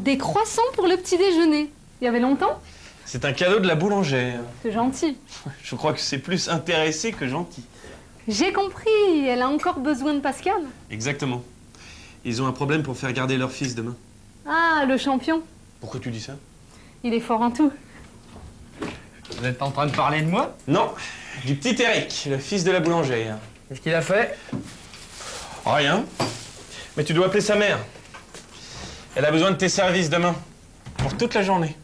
Des croissants pour le petit déjeuner. Il y avait longtemps? C'est un cadeau de la boulangère. C'est gentil. Je crois que c'est plus intéressé que gentil. J'ai compris. Elle a encore besoin de Pascal. Exactement. Ils ont un problème pour faire garder leur fils demain. Ah, le champion. Pourquoi tu dis ça? Il est fort en tout. Vous êtes en train de parler de moi? Non, du petit Eric, le fils de la boulangère. Qu'est-ce qu'il a fait? Rien. Mais tu dois appeler sa mère. Elle a besoin de tes services demain. Pour toute la journée.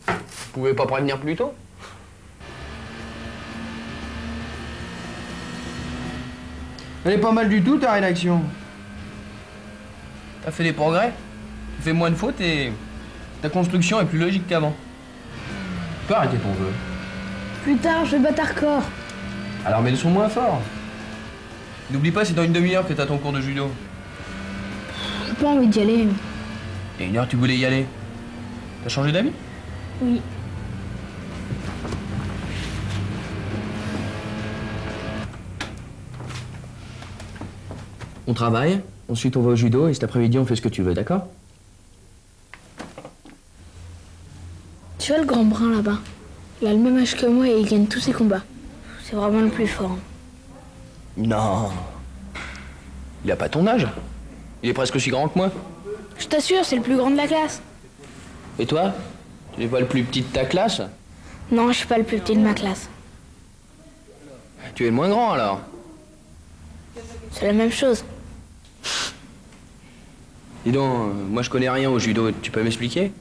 Vous pouvez pas prévenir plus tôt? Elle est pas mal du tout, ta rédaction. T'as fait des progrès? Tu fais moins de fautes et ta construction est plus logique qu'avant. Tu peux arrêter ton jeu. Plus tard, je vais battre hardcore. Alors mets le son moins fort. N'oublie pas, c'est dans une demi-heure que t'as ton cours de judo. J'ai pas envie d'y aller. Et une heure, tu voulais y aller. T'as changé d'avis? Oui. On travaille, ensuite on va au judo et cet après-midi on fait ce que tu veux, d'accord? Tu vois le grand brun là-bas? Il a le même âge que moi et il gagne tous ses combats. C'est vraiment le plus fort. Non. Il a pas ton âge. Il est presque aussi grand que moi. Je t'assure, c'est le plus grand de la classe. Et toi? Tu n'es pas le plus petit de ta classe? Non, je suis pas le plus petit de ma classe. Tu es le moins grand alors? C'est la même chose. Dis donc, moi je connais rien au judo, tu peux m'expliquer?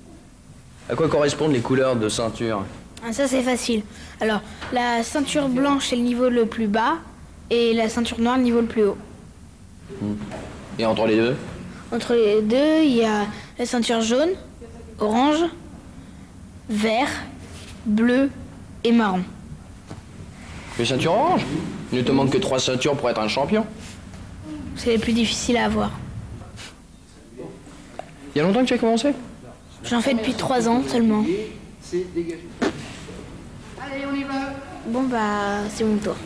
À quoi correspondent les couleurs de ceinture? Ah, ça c'est facile. Alors, la ceinture blanche c'est le niveau le plus bas et la ceinture noire le niveau le plus haut. Et entre les deux? Entre les deux, il y a la ceinture jaune, orange, vert, bleu et marron. Les ceintures orange? Il ne te manque que 3 ceintures pour être un champion. C'est les plus difficiles à avoir. Il y a longtemps que tu as commencé? J'en fais depuis 3 ans seulement. Allez, on y va. Bon bah, c'est mon tour.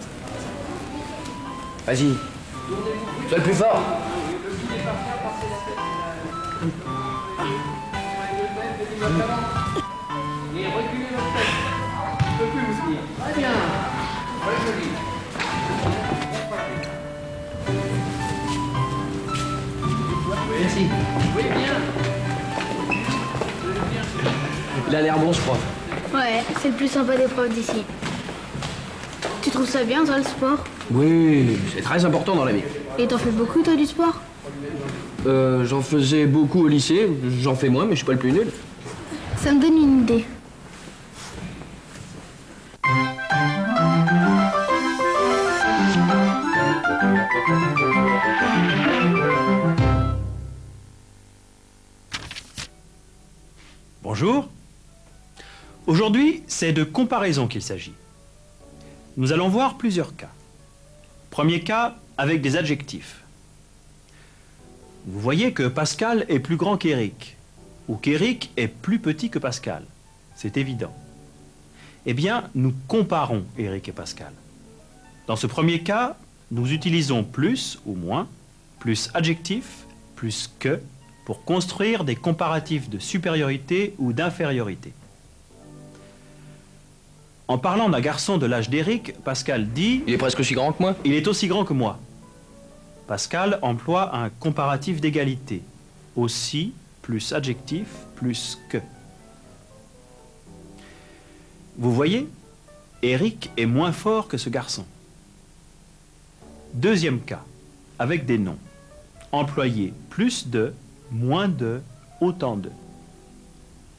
Vas-y. Sois le plus fort. Merci. Oui, bien. Il a l'air bon, ce prof. Ouais, c'est le plus sympa des profs d'ici. Tu trouves ça bien, toi, le sport? Oui, c'est très important dans la vie. Et t'en fais beaucoup, toi, du sport? J'en faisais beaucoup au lycée. J'en fais moins, mais je suis pas le plus nul. Ça me donne une idée. Bonjour. Aujourd'hui, c'est de comparaison qu'il s'agit. Nous allons voir plusieurs cas. Premier cas, avec des adjectifs. Vous voyez que Pascal est plus grand qu'Éric, ou qu'Éric est plus petit que Pascal. C'est évident. Eh bien, nous comparons Éric et Pascal. Dans ce premier cas, nous utilisons plus ou moins, plus adjectif, plus que, pour construire des comparatifs de supériorité ou d'infériorité. En parlant d'un garçon de l'âge d'Éric, Pascal dit « Il est presque aussi grand que moi. Il est aussi grand que moi ». Pascal emploie un comparatif d'égalité. Aussi plus adjectif plus que. Vous voyez, Éric est moins fort que ce garçon. Deuxième cas, avec des noms. Employer plus de, moins de, autant de.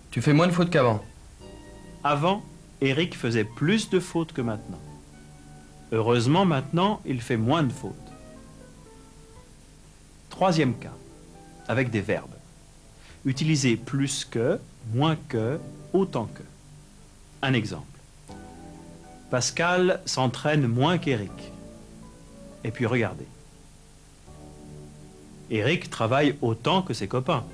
Tu fais moins de fautes qu'avant. Avant, Éric faisait plus de fautes que maintenant. Heureusement, maintenant, il fait moins de fautes. Troisième cas, avec des verbes. Utiliser plus que, moins que, autant que. Un exemple. Pascal s'entraîne moins qu'Éric. Et puis regardez. Éric travaille autant que ses copains.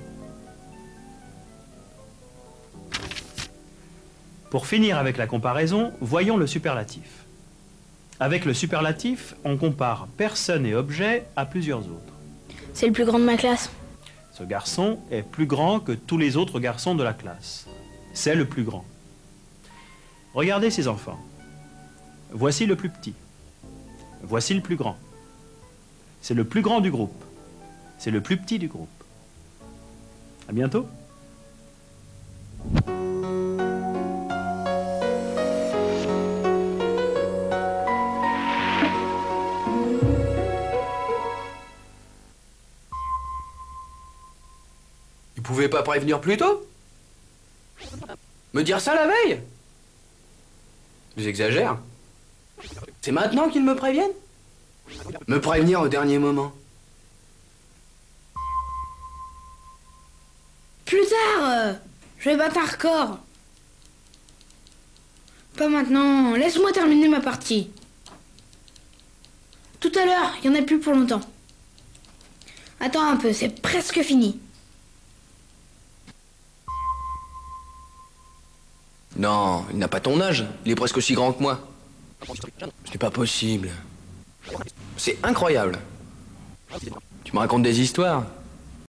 Pour finir avec la comparaison, voyons le superlatif. Avec le superlatif, on compare personne et objet à plusieurs autres. C'est le plus grand de ma classe. Ce garçon est plus grand que tous les autres garçons de la classe. C'est le plus grand. Regardez ces enfants. Voici le plus petit. Voici le plus grand. C'est le plus grand du groupe. C'est le plus petit du groupe. À bientôt. Ils pouvaient pas prévenir plus tôt? Me dire ça la veille? Ils exagèrent. C'est maintenant qu'ils me préviennent? Me prévenir au dernier moment. Plus tard, je vais battre un record. Pas maintenant, laisse-moi terminer ma partie. Tout à l'heure, il y en a plus pour longtemps. Attends un peu, c'est presque fini. Non, il n'a pas ton âge. Il est presque aussi grand que moi. Ce n'est pas possible. C'est incroyable. Tu me racontes des histoires?